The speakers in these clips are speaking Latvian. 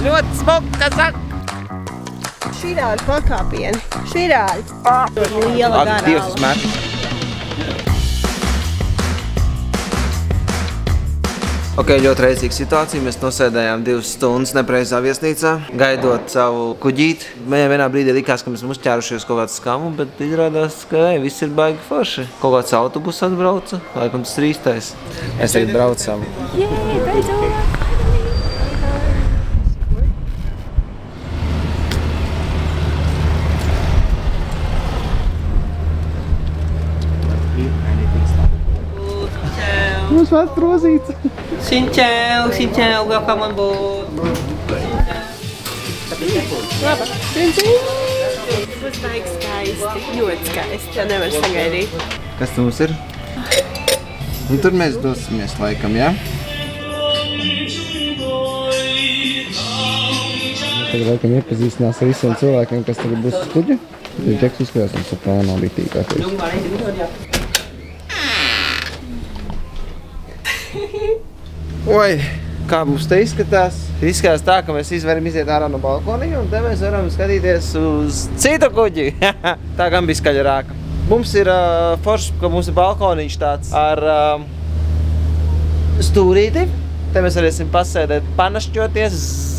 Ļoti smuka saka. Širāļu pakāpieni. Širāļu. Liela garāla. Dievs metri. Ok, ļoti reizīga situācija. Mēs nosēdējām 2 stundas nepreizā viesnīcā, gaidot savu kuģīti. Mēs vienā brīdī likās, ka mēs esam uzķērušies kaut kādu skamu, bet izrādās, ka viss ir baigi forši. Kaut kāds autobus atbrauca, laikam tas ir īstais. Mēs tagad braucam. Jē, beidzot! Mums vārds rozīts. Xin chào, welcome on board. Laba. Būs baigi skaisti, ļoti skaisti. Tā nevar sagaidīt. Kas mums ir? Un tur mēs dosimies laikam, jā? Tagad laikam iepazīstinās ar visiem cilvēkiem, kas tagad būs uz kuģa. Tad Džeks uzskatās mums ar plānā bitīgākais. Oi, kā mums te izskatās? Izskatās tā, ka mēs varam iziet ārā no balkoniņa un te mēs varam skatīties uz citu kuģi. Tā gan bija skaļa rāka. Mums ir forši, ka mums ir balkoniņš tāds ar stūrīti. Te mēs varēsim pasēdēt, panašķoties.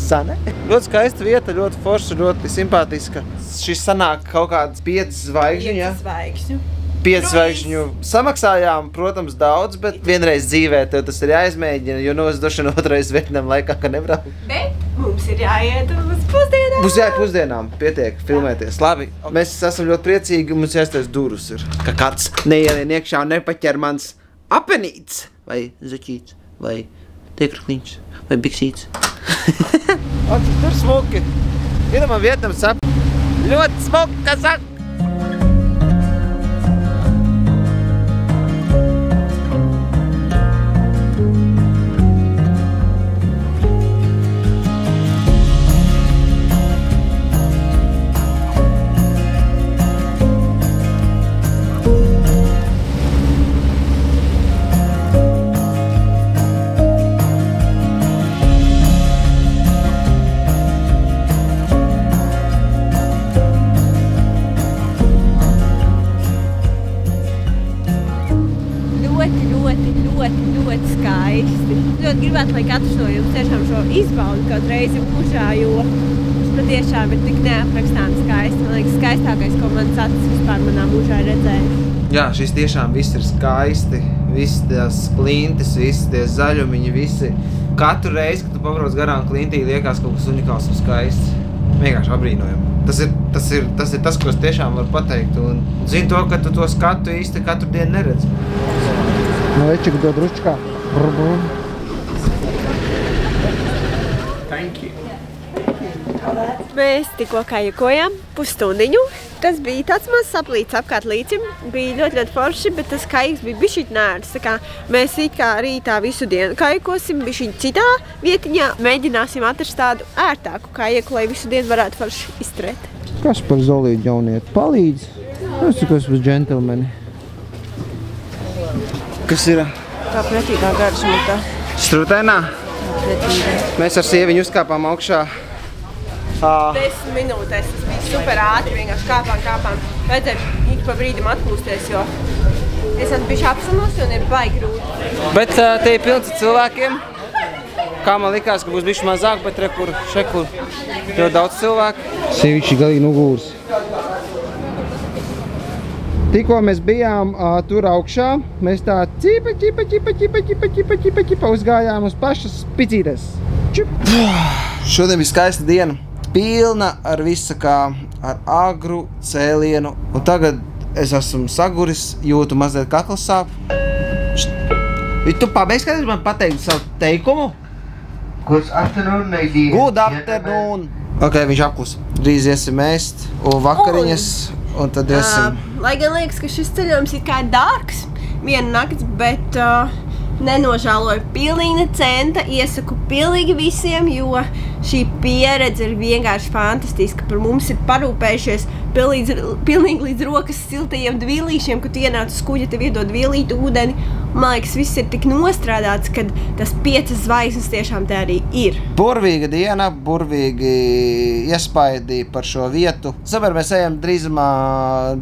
Zane. Ļoti skaista vieta, ļoti forša, ļoti simpātiska. Šis sanāk kaut kāds 5 zvaigžņu, ja? 5 zvaigžņu. 5 zvaigžņu samaksājām, protams, daudz, bet vienreiz dzīvē tev tas ir jāizmēģina, jo es droši vien otrais Vietnam laikā, ka nebrauc. Bet mums ir jāiet uz pusdienām. Būs jāiet pusdienām, pietiek, filmēties. Labi, mēs esam ļoti priecīgi, mums jāstais durus ir. Ka kāds neielien iekšā un nepaķer mans apenīts, vai zaķīts, vai tiekrakliņš, vai biksīts. Tur smuki. Iedomā Vietnam sap. Ļoti smuka saka. Ļoti skaisti. Ļoti gribētu, lai katrs no jums tiešām šo izbaudu kaut reizi mūžā, jo tas patiešām ir tik neaprakstām skaisti. Man liekas, skaistākais, ko mans acis vispār manā mūžā redzējuši. Jā, šis tiešām viss ir skaisti. Visi tās klintis, visi tie zaļumiņi, visi. Katru reizi, kad tu pabrauc garām klintī, liekas kaut kas unikāls un skaists. Vienkārši apbrīnojami. Tas ir tas, ko es tiešām varu pateikt. Un zinu to, ka tu to skatu īsti katru dienu neredz. No večika dod ručkā. Thank you. Mēs tikko kājekojām pusstundiņu. Tas bija tāds mazs saplīts apkārt līcim. Bija ļoti forši, bet tas kājeks bija bišķīt nērs. Tā kā mēs it kā rītā visu dienu kājekosim bišķīt citā vietiņā. Mēģināsim atrast tādu ērtāku kājeku, lai visu dienu varētu forši izturēt. Kas par Zolīti jaunieti palīdz? Es tikai esmu džentelmeni. Kas ir? Tā pretīgā garšmutā. Strūtēnā? Pretīgā. Mēs ar sieviņu uzkāpām augšā. 10 minūtēs, tas bija super ātri, vienkārši kāpām. Vajadzēja ik pa brīdim atpūsties, jo es esmu bišķi apsunos un ir baigi grūti. Bet te ir pilns ar cilvēkiem. Kā man likās, ka būs bišķi mazāk, bet rekur, šekur ļoti daudz cilvēku. Sievišķi galīgi nogūrs. Tikko mēs bijām tur augšā, mēs tā ķipa uzgājām uz pašas picītes. Šodien bija skaista diena, pilna ar visa kā ar agru cēlienu. Un tagad es esmu saguris, jūtu mazliet kakls sāp. Tu pabeigsi, kad es man pateiktu savu teikumu? Good afternoon, my dear. Good afternoon. Ok, viņš apklus. Drīz iesim ēst un vakariņas. Un tad iesim. Lai gan liekas, ka šis ceļojums ir kā dārgs, viena nakts, bet nenožāloju pilnīgi ne centa. Iesaku pilnīgi visiem, jo šī pieredze ir vienkārši fantastiska. Par mums ir parūpējušies pilnīgi līdz rokas siltajiem dvīlīšiem, kad tu ienāc uz kuģa, tev iedod dvīlītu ūdeni. Man liekas, viss ir tik nostrādāts, ka tas 5 zvaigznes tiešām te arī ir. Burvīga diena, burvīgi iespaidi par šo vietu. Sabar mēs ejam drīzumā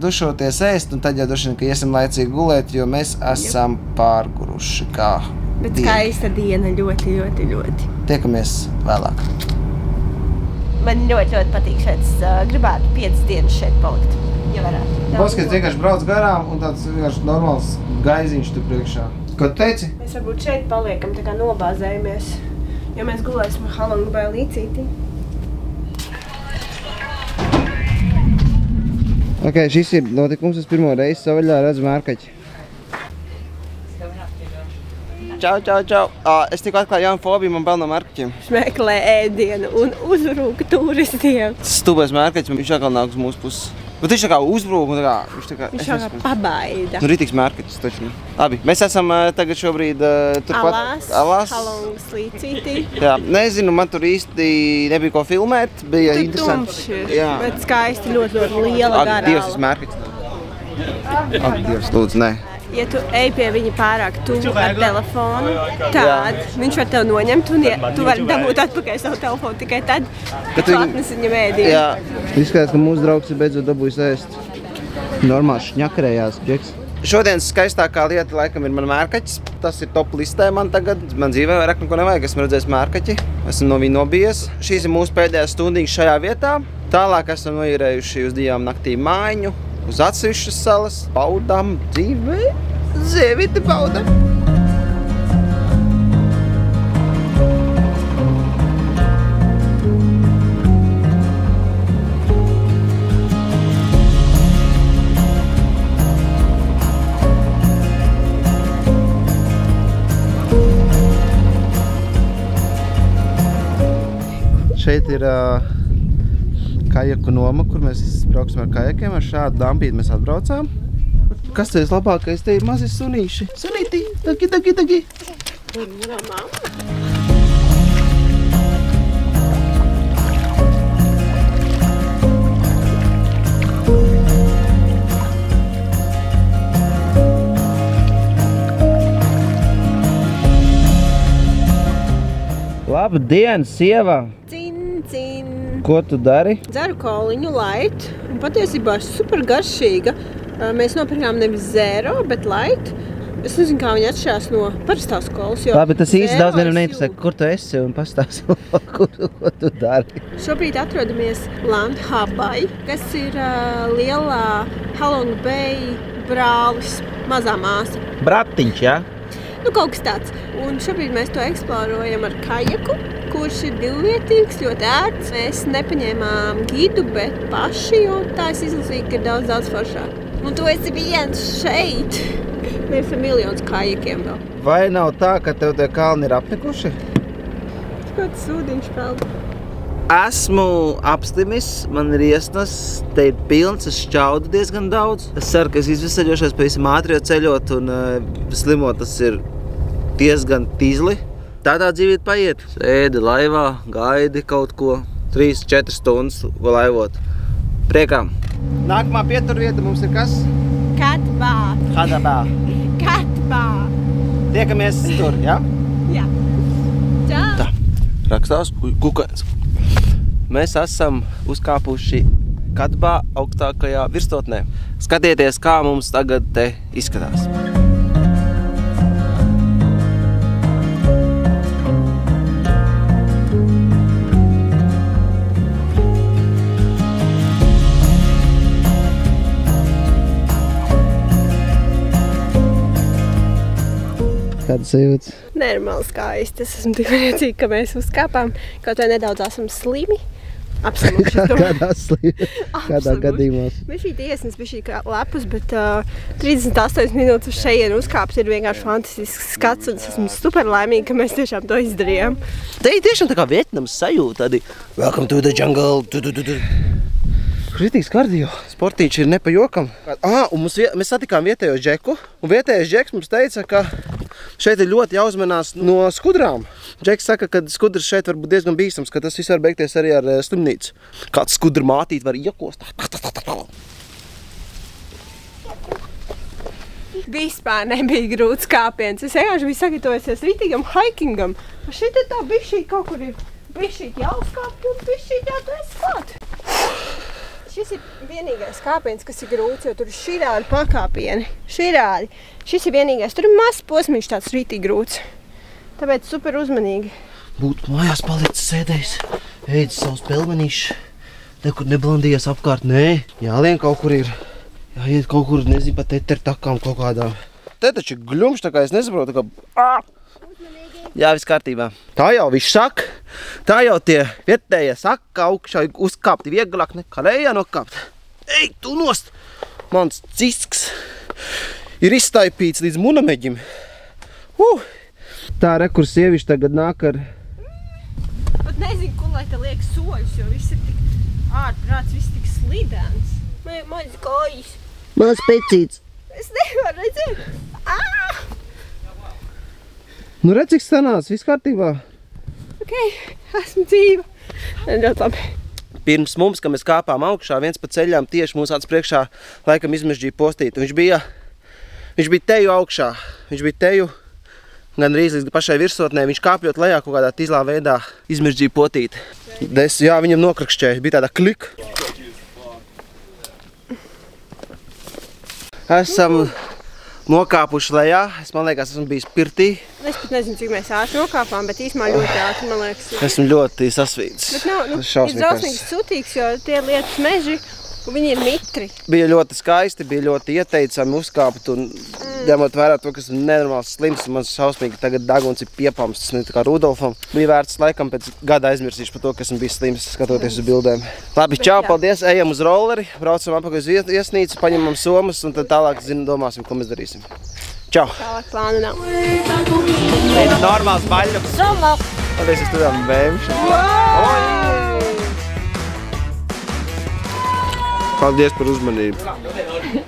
dušoties ēst, un tad jau duši, ka iesim laicīgi gulēt, jo mēs esam pārguruši kā Bet skaista diena, ļoti, ļoti, ļoti. Tiekamies vēlāk. Man ļoti patīk šeit. Es gribētu 5 dienas šeit palikt, ja varētu. Paskatīt, vienkārši brauc garām un tāds vienkārši normāls gaiziņš tu priekšā. Ko tu teici? Mēs varbūt šeit paliekam, tā kā nobāzējamies, jo mēs gulēsim Halong Bay līcītī. Ok, šis ir notikums, es pirmo reizi savaļā redzu mērkaķi. Čau, čau, čau. Es tikko atklāju jaunu fobiju, man bail no mērkaķiem. Meklē ēdienu un uzrūka turistiem. Stulbais mērkaķis, viņš atkal nāk uz mūsu puses. Bet viņš tā kā uzbrūk un tā kā... Viņš tā kā pabaida. Nu, rītīgs mērkaķis taču. Labi, mēs esam tagad šobrīd turpat Alās. Halongas līcītī. Jā, nezinu, man tur īsti nebija ko filmēt, bija interesanti. Tumšs, bet skaisti ļoti liela garā. Ak, Dievs, tas mērkaķis. Ak, Dievs, lūdzu, nē. Ja tu ej pie viņa pārāk tuvu ar telefonu, tad viņš var tev noņemt un tu vari dabūt atpakaļ savu telefonu tikai tad, kad tu atnesi viņam ēdienu. Jā. Izskatās, ka mūsu draugs ir beidzot dabūjis ēst. Normāls šņakarējās, džeks. Šodienas skaistākā lieta laikam ir man mērkaķis. Tas ir top listē man tagad. Man dzīvē vairāk neko nevajag, esmu redzējis mērkaķi. Esmu no viņa nobijies. Šīs ir mūsu pēdējās stundiņas šajā vietā. Tālāk esam noīrējuši uz 2 naktīm mājiņu. Uz atsevišķas salas, baudām dzīvē, zieviti baudām. Šeit ir kajaku noma, kur mēs brauksim ar kajakiem. Ar šādu dampīti mēs atbraucām. Kas te ir labākais? Te ir mazi sunīši. Sunīti, dagi, dagi, dagi. Labdien, sieva! Cin. Ko tu dari? Dzeru koliņu light, un patiesībā super garšīga. Mēs nopirkām nevis zero, bet light. Es nezinu, kā viņi atšķirās no parastās kolas, jo... Labi, tas īsti daudz neinteresē, kur tu esi un pastāsti, ko tu dari. Šobrīd atrodamies Land Habai, kas ir lielā Halong Bay brālis, mazā māsa. Bratiņš, jā? Nu, kaut kas tāds. Un šobrīd mēs to eksplorojam ar kajaku, kurš ir 2vietīgs, ļoti ērts. Mēs nepaņēmām gidu, bet paši, jo tā es izlasīju, ka ir daudz foršāk. Un tu esi viens šeit. Mēs esam miljonus kajakiem vēl. Vai nav tā, ka tev tie kalni ir apnikuši? Kāds sūdiņš peld. Esmu apslimis, man ir iesnas, te ir pilns, es šķaudu diezgan daudz. Es ceru, ka es izvesaļošos pavisam ātri ceļot un slimot tas ir diezgan tīzli. Tādā dzīvīt paiet. Sēdi laivā, gaidi kaut ko, 3-4 stundas laivot. Priekām. Nākamā pieturvieta mums ir kas? Katbā. Hadabā. Katbā. Tiekamies tur, jā? Jā. Čau. Tā, rakstās kukains. Mēs esam uzkāpuši Katbā augstākajā virsotnē. Skatieties, kā mums tagad te izskatās. Kādas sajūtas? Normāli skaisti. Es esmu tik priecīga, ka mēs uzkāpām. Kaut vai nedaudz esam slimi. Apslimuši. Kādā gadījumā? Mēs šī tiesnes bija šī lepus, bet 38 minūtes uz šejienu uzkāpt ir vienkārši fantastisks skats. Un es esmu super laimīga, ka mēs tiešām to izdarījām. Te ir tiešām tā kā Vietnamas sajūta. Tādi welcome to the jungle. Kritīgs kardio. Sportīņš ir nepajokam. Un mēs satikām vietējo džeku. Un vietējais džeks mums teica, ka Šeit ir ļoti jāuzmanās no skudrām. Džeks saka, ka skudras šeit var būt diezgan bīstams, ka tas viss var beigties arī ar slimnīcu. Kāds skudru mātīt var iekost. Vispār nebija grūts kāpiens. Es vienkārši biju sagatavojusies ritīgam hikingam. Šeit tā bišķīt kaut kur ir bišķīt jāuzkāp un bišķīt jātais klāt. Šis ir vienīgais kāpiens, kas ir grūts, jo tur ir širādi pakāpieni. Širādi. Šis ir vienīgais. Tur ir mazs posmiņš tāds rītīgi grūts. Tāpēc super uzmanīgi. Būtu mājās palicis sēdējis, ēdis savus pelmenīšus. Nekur neblandījies apkārt. Nē, jālien kaut kur ir. Jāiet kaut kur, nezinu, pat etertakām kaut kādām. Te taču ir gļumš, tā kā es nesaprotu, ka... Jā, viss kārtībā. Tā jau viss saka. Tā jau tie vietējie saka, ka augšā uzkāpt vieglāk nekā lejā nokāpt. Ej, tu nost! Mans cisks ir izstaipīts līdz munameģim. Tā kur sieviši tagad nāk ar... Pat nezinu, kur lai te liek soļus, jo viss ir tik ārprāts, viss tik slidens. Maz kājas. Maz pecīts. Es nevaru redzēt. Nu redz, cik sanāca, viss kārtībā. Ok, esmu dzīva. Ļoti labi. Pirms mums, kad mēs kāpām augšā, viens pa ceļām tieši mūsu acis priekšā laikam izmežģīja postīti. Viņš bija teju augšā. Viņš bija teju gan arī līdz pašai virsotnē. Viņš kāpjot lejā kaut kādā tīzlā veidā izmežģīja potīti. Jā, viņam nokrakšķēja. Bija tāda klika. Esam nokāpuši lejā. Man liekas, esmu bijis pirtī. Es pat nezinu, cik mēs ātri nokāpām, bet īstumā ļoti ātri, man liekas. Esmu ļoti sasvīts. Bet nav, ir drausmīgi sutīgs, jo tie lietas meži, viņi ir mitri. Bija ļoti skaisti, bija ļoti ieteicami uzkāpt un ņemot vērā to, ka esmu nenormāls slims un man šausmīgi tagad daguns ir piepams, tas ne tā kā Rudolfam. Bija vērts laikam pēc gada aizmirsīšu par to, ka esmu bijis slims, skatoties uz bildēm. Labi, čau, paldies, ejam uz rolleri, braucam apakaļ uz viesnīcu, paņemam somas un tad tālāk domāsim, ko mēs darīsim. Čau! Tālāk plāna nav. Normāls baļļuks. Paldies, es tudām vēmšu. Paldies par uzmanību.